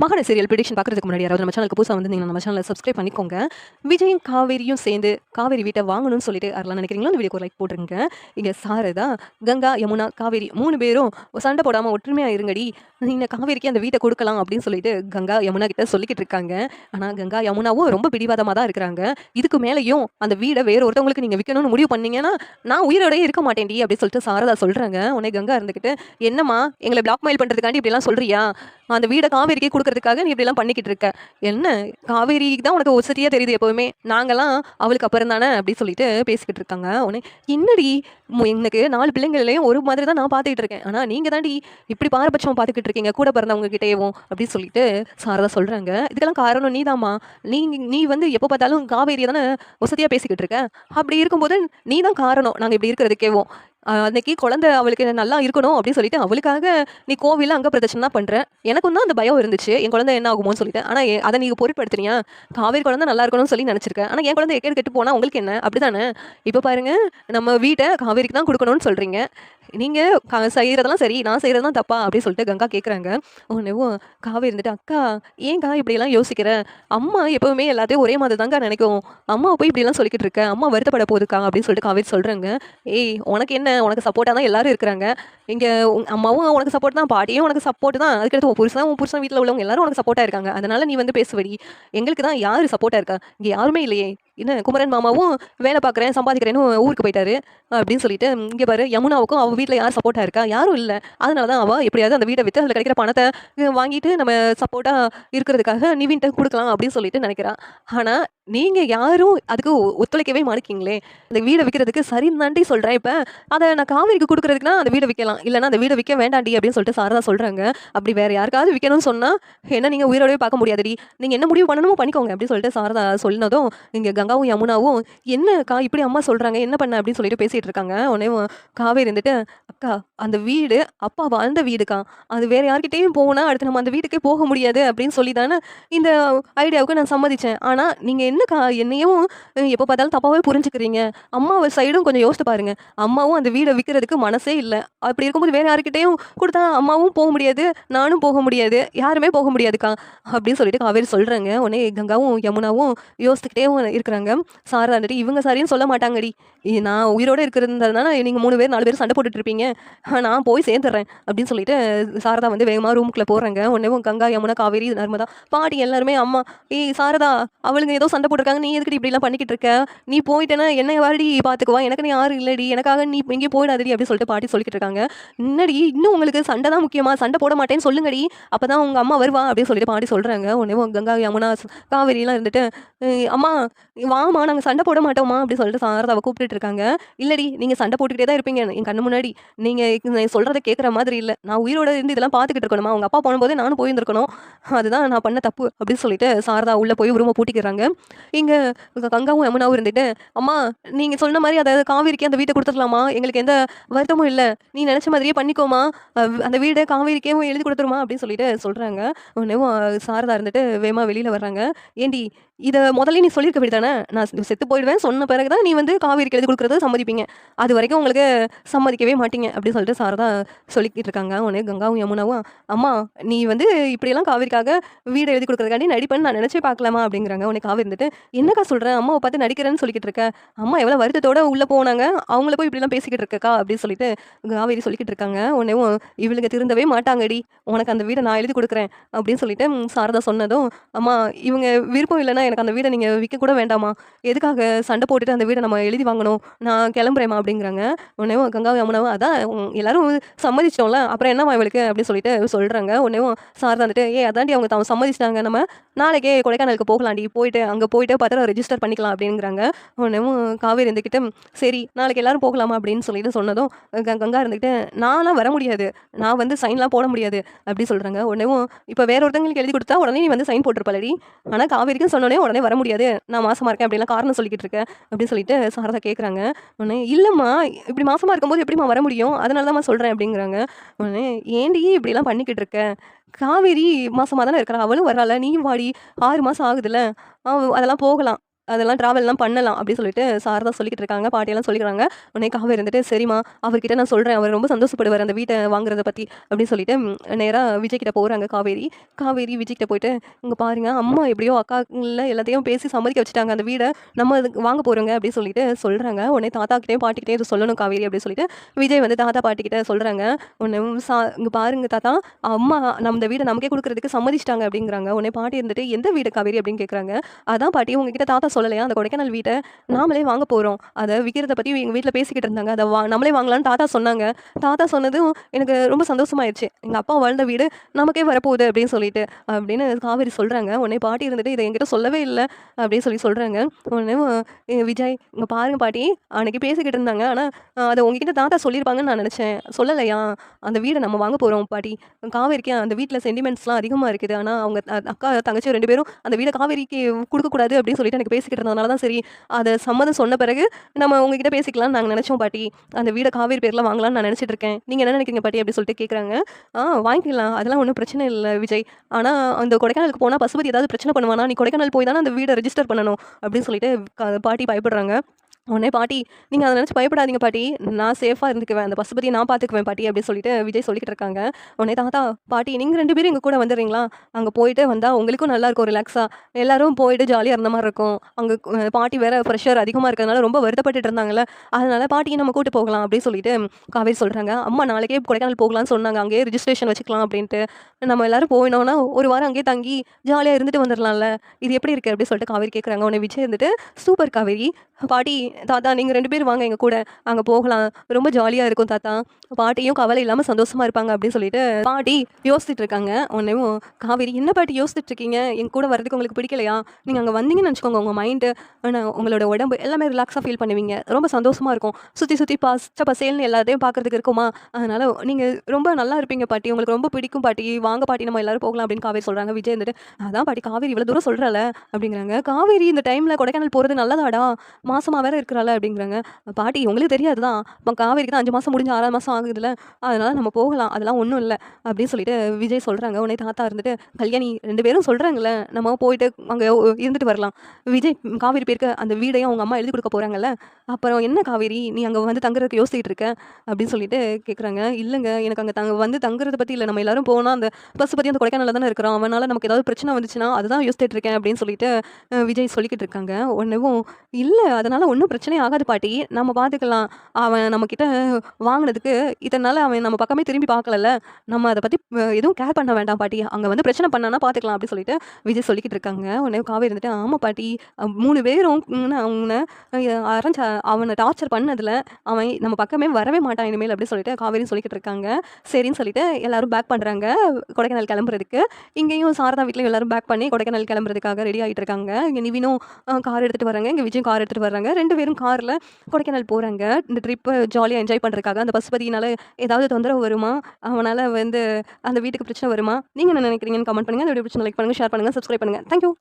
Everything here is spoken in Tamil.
மகான சீரியல் ப்ரிடிக்ஷன் பார்க்குறதுக்கு முன்னாடி யாராவது நம்ம சேனலுக்கு புதுசாக வந்து நீங்கள் நம்ம சேனலை சப்ஸ்கிரைப் பண்ணிக்கோங்க. விஜயும் காவேரியும் சேர்ந்து காவேரி வீட்டை வாங்கணும்னு சொல்லிட்டு யாரெல்லாம் நினைக்கிறீங்களோ அந்த வீடியோக்கு லைக் போட்டுருங்க. இங்கே சாரதா, கங்கா, யமுனா, காவேரி 3 பேரும் சண்டை போடாமல் ஒற்றுமையாக இருங்கடி, நீங்கள் காவேரிக்கு அந்த வீட்டை கொடுக்கலாம் அப்படின்னு சொல்லிட்டு கங்கா யமுனா கிட்ட சொல்லிக்கிட்டு இருக்காங்க. ஆனால் கங்கா யமுனாவும் ரொம்ப பிடிவாதமாக தான் இருக்கிறாங்க. இதுக்கு மேலேயும் அந்த வீடை வேற ஒருத்தவங்களுக்கு நீங்கள் விற்கணும்னு முடிவு பண்ணீங்கன்னா நான் உயிரோடயே இருக்க மாட்டேன்டி அப்படின்னு சொல்லிட்டு சாரதா சொல்கிறாங்க. உடனே கங்கா இருந்துக்கிட்டு, என்னம்மா எங்களை பிளாக்மெயில் பண்ணுறதுக்காண்டி இப்படிலாம் சொல்கிறியா? அந்த வீடை காவேரிக்கே கொடுக்கறதுக்காக நீ இப்படிலாம் பண்ணிக்கிட்டு இருக்க. என்ன காவேரிக்கு தான் உனக்கு ஒசதியாக தெரியுது எப்போவுமே, நாங்களாம் அவளுக்கு அப்புறம் தானே அப்படின்னு சொல்லிட்டு பேசிக்கிட்டு இருக்காங்க. உடனே என்னடி எனக்கு 4 பிள்ளைங்களையும் ஒரு மாதிரி தான் நான் பார்த்துக்கிட்டு இருக்கேன், ஆனால் நீங்கள் தாண்டி இப்படி பாரபட்சமாக பார்த்துக்கிட்டு இருக்கீங்க கூட பிறந்தவங்க கிட்டேயும் அப்படின்னு சொல்லிட்டு சாரதா சொல்கிறாங்க. இதுக்கெல்லாம் காரணம் நீதாம்மா. நீ வந்து எப்போ பார்த்தாலும் காவேரியை தானே வசதியாக பேசிக்கிட்டு இருக்க. அப்படி இருக்கும்போது நீ தான் காரணம் நாங்கள் இப்படி இருக்கிறதுக்கேவும். அன்னைக்கு குழந்தை அவளுக்கு நல்லா இருக்கணும் அப்படின்னு சொல்லிட்டு அவளுக்காக நீ கோவிலில் அங்கே பிரதட்சணம் பண்ணுற. எனக்கும் தான் அந்த பயம் இருந்துச்சு என் குழந்தை என்ன ஆகுமோன்னு சொல்லிட்டு. ஆனால் அதை நீங்கள் பொருட்படுத்துறீங்க. காவேரி குழந்தை நல்லா இருக்கணும்னு சொல்லி நினச்சிருக்கேன். ஆனால் என் குழந்தை எக்கேடு கெட்டு போனால் உங்களுக்கு என்ன? அப்படி தானே? இப்போ பாருங்க, நம்ம வீட்டை காவேரிக்கு தான் கொடுக்கணும்னு சொல்கிறீங்க. நீங்கள் செய்கிறதெல்லாம் சரி, நான் செய்கிறது தான் தப்பா அப்படின்னு சொல்லிட்டு கங்கா கேட்குறாங்க. உடனேவும் காவேரி இருந்துட்டு, அக்கா ஏன்க்கா இப்படியெல்லாம் யோசிக்கிற? அம்மா எப்போவுமே எல்லாத்தையும் ஒரே மாதிரி தாங்க நினைக்கும். அம்மாவை போய் இப்படிலாம் சொல்லிக்கிட்டு இருக்க, அம்மா வருத்தப்பட போகுதுக்கா அப்படின்னு சொல்லிட்டு காவேரி சொல்கிறாங்க. ஏய் உனக்கு என்ன, உனக்கு சப்போர்ட்டாக தான் எல்லாரும் இருக்கிறாங்க. இங்கே அம்மாவும் உனக்கு சப்போர்ட் தான், பாட்டியும் உனக்கு சப்போர்ட் தான், அதுக்கடுத்து உன் புருஷன் வீட்டில் உள்ளவங்க எல்லாரும் உனக்கு சப்போர்ட்டாக இருக்காங்க. அதனால நீ வந்து பேசுவடி. எங்களுக்கு தான் யார் சப்போர்ட்டாக இருக்கா? இங்கே யாருமே இல்லையே. என்ன குமரன் மாமாவும் வேலை பார்க்குறேன் சம்பாதிக்கிறேன்னு ஊருக்கு போயிட்டாரு அப்படின்னு சொல்லிட்டு, இங்கே பாரு யமுனாவுக்கும் அவள் வீட்டில் யார் சப்போர்ட்டாக இருக்கா? யாரும் இல்லை. அதனால தான் அவள் எப்படியாவது அந்த வீட்டை விற்று அதில் கிடைக்கிற பணத்தை வாங்கிட்டு நம்ம சப்போர்ட்டாக இருக்கிறதுக்காக நிவின்ட்ட கொடுக்கலாம் அப்படின்னு சொல்லிட்டு நினைக்கிறான். ஆனால் நீங்கள் யாரும் அதுக்கு ஒத்துழைக்கவே மாட்டேங்கிங்களே. அந்த வீடை விற்கிறதுக்கு சரின்னு தாண்டி சொல்கிறேன். இப்போ அதை நான் காவேரிக்கு கொடுக்குறதுக்குனா அந்த வீடை விற்கலாம், இல்லைனா அந்த வீடை விற்க வேண்டாண்டி அப்படின்னு சொல்லிட்டு சாரதா சொல்கிறாங்க. அப்படி வேறு யாருக்காவது விற்கணும்னு சொன்னால் என்ன நீங்கள் உயிரோடவே பார்க்க முடியாதுடி, நீங்கள் என்ன முடிவு பண்ணணுமோ பண்ணிக்கோங்க அப்படின்னு சொல்லிட்டு சாரதா சொன்னதும் இங்கே கங்காவும் யமுனாவும் என்னக்கா இப்படி அம்மா சொல்கிறாங்க, என்ன பண்ண அப்படின்னு சொல்லிட்டு பேசிகிட்டு இருக்காங்க. உடனே காவேரி இருந்துட்டு, அக்கா அந்த வீடு அப்பா வாழ்ந்த வீடுக்கா, அது வேறு யார்கிட்டையும் போனால் அடுத்து நம்ம அந்த வீட்டுக்கே போக முடியாது அப்படின்னு சொல்லி தானே இந்த ஐடியாவுக்கு நான் சம்மதித்தேன். ஆனால் நீங்கள் என்னக்கா என்னையும் எப்போ பார்த்தாலும் தப்பாகவே புரிஞ்சுக்கிறீங்க. அம்மாவை சைடும் கொஞ்சம் யோசித்து பாருங்க. அம்மாவும் அந்த வீடை விற்கிறதுக்கு மனசே இல்லை. அப்படி இருக்கும்போது வேறு யார்கிட்டையும் கொடுத்தா அம்மாவும் போக முடியாது, நானும் போக முடியாது, யாருமே போக முடியாதுக்கா அப்படின்னு சொல்லிட்டு காவேரி சொல்கிறாங்க. உடனே கங்காவும் யமுனாவும் யோசித்துக்கிட்டே இருக்கிறாங்க. சாரதா வந்துட்டு, இவங்க சரின்னு சொல்ல மாட்டாங்கடி, நான் உயிரோடு இருக்கிறதுனால நீங்கள் 3 பேர் 4 பேர் சண்டை போட்டுட்டு இருப்பீங்க, நான் போய் சேர்ந்துடுறேன் அப்படின்னு சொல்லிட்டு சாரதா வந்து வேகமாக ரூமுக்குள்ளே போகிறாங்க. உடனே கங்கா யமுனா காவேரி நர்மதா பாட்டி எல்லாருமே, அம்மா ஏய் சாரதா அவளுங்க ஏதோ சண்டை போட்டிருக்காங்க, நீ எதுக்கு இப்படிலாம் பண்ணிக்கிட்டு இருக்க? நீ போயிட்டேன்னா என்ன வாடி பார்த்துக்குவா, எனக்கு நீ யாரும் இல்லடி, எனக்காக நீ எங்கேயும் போயிடாதடி அப்படின்னு சொல்லிட்டு பாட்டி சொல்லிக்கிட்டு இருக்காங்க. என்னடி இன்னும் உங்களுக்கு சண்டை தான் முக்கியமா? சண்டை போட மாட்டேன்னு சொல்லுங்கடி, அப்போ தான் உங்கள் அம்மா வருவா அப்படின்னு சொல்லிட்டு பாட்டி சொல்கிறாங்க. உடனே கங்கா யமுனா காவேரிலாம் இருந்துட்டு, அம்மா வாமா நாங்கள் சண்டை போட மாட்டோமா அப்படின்னு சொல்லிட்டு சாரதாவை கூப்பிட்டுட்டு இருக்காங்க. இல்லடி நீங்கள் சண்டை போட்டுக்கிட்டே தான் இருப்பீங்க என் கண்ணு முன்னாடி, நீங்கள் சொல்கிறத கேட்குற மாதிரி இல்லை. நான் உயிரோட இருந்து இதெல்லாம் பார்த்துக்கிட்டு இருக்கணுமா? உங்கள் அப்பா போகும்போதே நானும் போயிருந்துருக்கணும், அதுதான் நான் பண்ண தப்பு அப்படின்னு சொல்லிட்டு சாரதா உள்ளே போய் ரூமை பூட்டிக்கிறாங்க. இங்கே கங்காவும் யமுனாவும் இருந்துட்டு, அம்மா நீங்கள் சொன்ன மாதிரி அதை காவேரிக்கு அந்த வீட்டை கொடுத்துடலாமா, எங்களுக்கு எந்த வருத்தமும் இல்லை, நீ நினச்ச மாதிரியே பண்ணிக்கோமா, அந்த வீடை காவேரிக்கே எழுதி கொடுத்துருமா அப்படின்னு சொல்லிட்டு சொல்கிறாங்க. உடனே சாரதா இருந்துட்டு வேகமா வெளியில் வர்றாங்க. ஏண்டி இதை முதல்ல நீ சொல்லியிருக்க வேண்டியது தானே, நான் செத்து போயிடுவேன் சொன்ன பிறகு தான் நீ வந்து காவேரிக்கு எழுதி கொடுக்குறது சம்மதிப்பீங்க, அது வரைக்கும் உங்களுக்கு சம்மதிக்கவே மாட்டீங்க அப்படின்னு சொல்லிட்டு சாரதா சொல்லிக்கிட்டு இருக்காங்க. உடனே கங்காவும் யமுனாவும், அம்மா நீ வந்து இப்படியெல்லாம் காவேரிக்காக வீடு எழுதி கொடுக்குறதுக்காண்டி நடிப்பேன்னு நான் நினச்சே பார்க்கலாமா அப்படிங்கிறாங்க. உடனே காவேரி இருந்துட்டு, என்னக்கா சொல்கிறேன், அம்மாவை பார்த்து நடிக்கிறேன்னு சொல்லிக்கிட்டு இருக்க, அம்மா எவ்வளோ வருத்தத்தோடு உள்ளே போனாங்க, அவங்கள போய் இப்படிலாம் பேசிக்கிட்டு இருக்கக்கா அப்படின்னு சொல்லிட்டு காவேரி சொல்லிக்கிட்டு இருக்காங்க. உடனே இவளுக்கு திருந்தவே மாட்டாங்கடி, உனக்கு அந்த வீடை நான் எழுதி கொடுக்குறேன் அப்படின்னு சொல்லிட்டு சாரதா சொன்னதும், அம்மா இவங்க விருப்பம் இல்லைன்னா எனக்கு அந்த வீடை நீங்கள் விற்க கூட வேண்டாமா, எதுக்காக சண்டை போட்டுட்டு அந்த வீடை நம்ம எழுதி வாங்கணும், நான் கிளம்புறேம்மா அப்படிங்கிறாங்க. உடனே கங்கா யமுனாவும், அதான் எல்லாரும் சம்மதிச்சிட்டோம்ல அப்புறம் என்னம்மா இவளுக்கு அப்படின்னு சொல்லிட்டு சொல்கிறாங்க. உடனே சாரதா வந்துட்டு, அதாண்டி அவங்க சம்மதிச்சிட்டாங்க, நம்ம நாளைக்கே கொடைக்கானலுக்கு போகலாண்டி, போயிட்டு அங்கே போயிட்டு பத்திரம் ரெஜிஸ்டர் பண்ணிக்கலாம் அப்படிங்கிறாங்க. உடனே காவேரி இருந்துக்கிட்டு, சரி நாளைக்கு எல்லாரும் போகலாமா அப்படின்னு சொல்லிட்டு சொன்னதும் கங்கா இருந்துக்கிட்டு, நான்லாம் வர முடியாது, நான் வந்து சைன்லாம் போட முடியாது அப்படி சொல்கிறாங்க. உடனே இப்போ வேற ஒருத்தங்களுக்கு எழுதி கொடுத்தா உடனே நீ வந்து சைன் போட்டிருப்பாளடி, ஆனால் காவேரிக்கும் சொன்னோடனே உடனே வர முடியாது, நான் மாசமாக இருக்கேன் அப்படிலாம் காரணம் சொல்லிக்கிட்டு இருக்கேன் அப்படின்னு சொல்லிட்டு சாரதா கேட்குறாங்க. உடனே இல்லைம்மா இப்படி மாசமாக இருக்கும்போது எப்படிம்மா வர முடியும், அதனால தான் சொல்கிறேன் அப்படிங்கிறாங்க. உடனே ஏண்டி இப்படிலாம் பண்ணிக்கிட்டு இருக்க, காவேரி மாசமாக தானே இருக்கிறா, அவளும் வரால, நீயும் வாடி, 6 மாதம் ஆகுதுல்ல, அதெல்லாம் போகலாம், அதெல்லாம் ட்ராவல்லாம் பண்ணலாம் அப்படின்னு சொல்லிட்டு சாரதா சொல்லிக்கிட்டு இருக்காங்க. பாட்டியெல்லாம் சொல்லிக்கிறாங்க. உடனே காவேரி இருந்துட்டு, சரிம்மா அவர்கிட்ட நான் சொல்றேன். அவர் ரொம்ப சந்தோஷப்படுவார் அந்த வீட்ட வாங்குறத பத்தி அப்படின்னு சொல்லிட்டு நேரா விஜய் கிட்ட போறாங்க காவேரி. காவேரி விஜய் கிட்ட போயிட்டு, இங்க பாருங்க அம்மா எப்படியோ அக்காங்கள எல்லாத்தையும் பேசி சம்மதிக்க வச்சுட்டாங்க. அந்த வீட நம்ம அதுக்கு வாங்க போறோங்க அப்படின்னு சொல்லிட்டு சொல்றாங்க. உடனே தாத்தாகிட்டயும் பாட்டிக்கிட்டயும் இது சொல்லணும் காவேரி அப்படின்னு சொல்லிட்டு விஜய் வந்து தாத்தா பாட்டிக்கிட்ட சொல்றாங்க. உடனே இங்க பாருங்க தாத்தா, அம்மா நம்ம இந்த வீட நமக்கே குடுக்குறதுக்கு சம்மதிச்சுட்டாங்க அப்படிங்கிறாங்க. உடனே பாட்டி இருந்துட்டு, எந்த வீடு காவேரி அப்படின்னு கேட்குறாங்க. அதான் பாட்டி உங்ககிட்ட தாத்தா சொல்லலையா, அந்த கொடைக்கானல் வீட்ட நாமளே வாங்க போறோம். அத விக்கிறத பத்தி எங்க வீட்ல பேசிக்கிட்டு இருந்தாங்க. அத நம்மளே வாங்கலாம்னு தாத்தா சொன்னாங்க. தாத்தா சொன்னதும் எனக்கு ரொம்ப சந்தோஷமாயிருச்சு. எங்க அப்பா வாழ்ந்த வீடு நமக்கே வரப்போகுது அப்படின்னு சொல்லிட்டு, அப்படின்னு காவேரி சொல்றாங்க. உடனே பாட்டி இருந்துட்டு, இத என்கிட்ட சொல்லவே இல்ல அப்படின்னு சொல்றாங்க. உடனே விஜய், இங்க பாருங்க பாட்டி, அன்னைக்கு பேசிக்கிட்டு இருந்தாங்க. ஆனா அத உங்ககிட்ட தாத்தா சொல்லியிருப்பாங்கன்னு நான் நெனச்சேன். சொல்லலையா? அந்த வீட நம்ம வாங்க போறோம் பாட்டி. காவேரிக்கு அந்த வீட்ல சென்டிமெண்ட்ஸ்லாம் அதிகமா இருக்குது. ஆனா அவங்க அக்கா, தங்கச்சி 2 பேரும் அந்த வீட காவேரிக்கு குடுக்கக்கூடாது அப்படின்னு சொல்லிட்டு எனக்கு பேசிக்கிட்டு இருந்ததுனால தான் சரி, அத சம்மதம் சொன்ன பிறகு நம்ம உங்ககிட்ட பேசிக்கலாம்னு நாங்க நெனச்சோம் பாட்டி. அந்த வீட காவேரி பேர்ல வாங்கலாம்னு நான் நெனச்சிட்டு இருக்கேன். நீங்க என்ன நெனைக்கிறீங்க பாட்டி? அப்படின்னு சொல்லிட்டு கேட்குறாங்க. வாங்கிக்கலாம். அதெல்லாம் ஒண்ணும் பிரச்சனை இல்ல விஜய். ஆனா அந்த கொடைக்கானலுக்கு போனா பசுபதி ஏதாவது பிரச்சனை பண்ணுவானா? நீ கொடைக்கானல் போய் தானே அந்த வீட ரெஜிஸ்டர் பண்ணணும் அப்படின்னு சொல்லிட்டு பாட்டி பயப்படுறாங்க. உடனே பாட்டி, நீங்க அத நெனச்சு பயப்படாதீங்க பாட்டி. நான் சேஃபா இருந்துக்குவேன். அந்த பசுபதிய நான் பார்த்துக்குவேன் பாட்டி அப்படின்னு சொல்லிட்டு விஜய் சொல்லிக்கிட்டு இருக்காங்க. உடனே தாத்தா, பாட்டி நீங்க 2 பேரும் எங்க கூட வந்துடுறீங்களா? அங்க போயிட்டு வந்தா உங்களுக்கும் நல்லா இருக்கும் ரிலாக்ஸா. எல்லாரும் போயிட்டு ஜாலியா இருந்த மாரி இருக்கும். அங்க பாட்டி வேற ப்ரெஷர் அதிகமா இருக்கிறதுனால ரொம்ப வருத்தப்பட்டுட்டு இருந்தாங்கல்ல. அதனால பாட்டிய நம்ம கூட்டு போகலாம் அப்படின்னு சொல்லிட்டு காவேரி சொல்றாங்க. அம்மா நாளைக்கே கொடைக்கானல் போகலான்னு சொன்னாங்க. அங்கேயே ரிஜிஸ்ட்ரேஷன் வச்சுக்கலாம் அப்படின்ட்டு. நம்ம எல்லாரும் போனோம்னா, ஒரு வாரம் அங்கேயே தங்கி ஜாலியா இருந்துட்டு வந்துரலாம்ல. இது எப்படி இருக்கு? அப்படின்னு சொல்லிட்டு காவேரி கேட்குறாங்க. உடனே விஜய் இருந்துட்டு, சூப்பர் காவேரி. பாட்டி, தாத்தா நீங்க 2 பேரும் வாங்க எங்க கூட. அங்க போகலாம். ரொம்ப ஜாலியா இருக்கும் தாத்தா. பாட்டியும் கவலை இல்லாம சந்தோஷமா இருப்பாங்க அப்படின்னு சொல்லிட்டு பாட்டி யோசிச்சுட்டு இருக்காங்க. உடனேவும் காவேரி, என்ன பாட்டி யோசிச்சுட்டு இருக்கீங்க? என் கூட வரதுக்கு உங்களுக்கு பிடிக்கலையா? நீங்க அங்க வந்தீங்கன்னு வச்சுக்கோங்க, உங்க மைண்டு, உங்களோட உடம்பு எல்லாமே ரிலாக்ஸா ஃபீல் பண்ணுவீங்க. ரொம்ப சந்தோஷமா இருக்கும். சுத்தி சுத்தி பச்சை பசேல்னு எல்லாத்தையும் பார்க்கறதுக்கு இருக்குமா? அதனால நீங்க ரொம்ப நல்லா இருப்பீங்க பாட்டி. உங்களுக்கு ரொம்ப பிடிக்கும் பாட்டி. வாங்க பாட்டி நம்ம எல்லாரும் போகலாம் அப்படின்னு காவேரி சொல்றாங்க. விஜய் இருந்துட்டு, அதான் பாட்டி காவேரி இவ்வளவு தூரம் சொல்றால அப்படிங்கிறாங்க. காவேரி இந்த டைம்ல கொடைக்கானல் போறது நல்லதாடா? மாசமா வேற இருக்கிறாள் அப்படிங்கிறாங்க. பாட்டி உங்களுக்கு தெரியாதுதான். காவேரிக்கு தான் 5 மாசம் முடிஞ்சு 6ஆவது மாசம் ஆகுதுல்ல. அதனால நம்ம போகலாம். அதெல்லாம் ஒண்ணும் இல்ல அப்படின்னு சொல்லிட்டு விஜய் சொல்றாங்க. உடனே தாத்தா இருந்துட்டு, கல்யாணி 2 பேரும் சொல்றாங்கல்ல, நம்ம போயிட்டு அங்க இருந்துட்டு வரலாம். விஜய் காவேரி பேருக்கு அந்த வீடையும் அவங்க அம்மா எழுதி கொடுக்க போறாங்கல்ல. அப்புறம் என்ன காவேரி நீ அங்க வந்து தங்குறதுக்கு யோசிச்சுட்டு இருக்க அப்படின்னு சொல்லிட்டு கேட்குறாங்க. இல்லங்க எனக்கு அங்க வந்து தங்குறத பத்தி இல்ல. நம்ம எல்லாரும் போனா அந்த பத்தி அந்த கொடைக்கானல்ல தானே இருக்கிறோம். அவனால நமக்கு ஏதாவது பிரச்சனை வந்துச்சுன்னா அதுதான் யோசிச்சுட்டு இருக்கேன் அப்படின்னு சொல்லிட்டு விஜய் சொல்லிக்கிட்டு இருக்காங்க. உடனேவும் இல்ல அதனால ஒண்ணும் பிரச்சனையே ஆகாது பாட்டி. நம்ம பார்த்துக்கலாம். அவன் நம்மகிட்ட வாங்குனதுக்கு இத்தன அவன் நம்ம பக்கமே திரும்பி பார்க்கலல்ல. நம்ம அத பத்தி எதுவும் கேர் பண்ண வேண்டாம் பாட்டி. அங்க வந்து பிரச்சனை பண்ணானா பார்த்துக்கலாம் அப்படின்னு சொல்லிட்டு விஜய் சொல்லிக்கிட்டு இருக்காங்க. உடனே காவேரி இருந்துட்டு, ஆமா பாட்டி 3 பேரும் அவன அரஞ்ச அவன டார்ச்சர் பண்ணதுல அவன் நம்ம பக்கமே வரவே மாட்டான் இனிமேல் அப்படின்னு சொல்லிட்டு காவேரியும் சொல்லிக்கிட்டு இருக்காங்க. சரின்னு சொல்லிட்டு எல்லாரும் பேக் பண்றாங்க கொடைக்கானல் கிளம்புறதுக்கு. இங்கேயும் சாரதா வீட்லயும் எல்லாரும் பேக் பண்ணி கொடைக்கானல் கிளம்புறதுக்காக ரெடி ஆயிட்டு இருக்காங்க. இங்க நிவினும் கார் எடுத்துட்டு வராங்க. இங்க விஜயும் கார் எடுத்துட்டு வராங்க. 2 பேரும் கார்ல கொடைக்கானல் போறாங்க. இந்த ட்ரிப்ப ஜாலியா என்ஜாய் பண்றதுக்காக. அந்த பசுபதியினால ஏதாவது தொந்தரவு வருமா? அவனால வந்து அந்த வீட்டுக்கு பிரச்சனை வருமா? நீங்க என்ன நினைக்கிறீங்கன்னு கமெண்ட் பண்ணுங்க. இந்த வீடியோ பிடிச்சிருந்தா லைக் பண்ணுங்க, ஷேர் பண்ணுங்க, சப்ஸ்கிரைப் பண்ணுங்க. Thank you.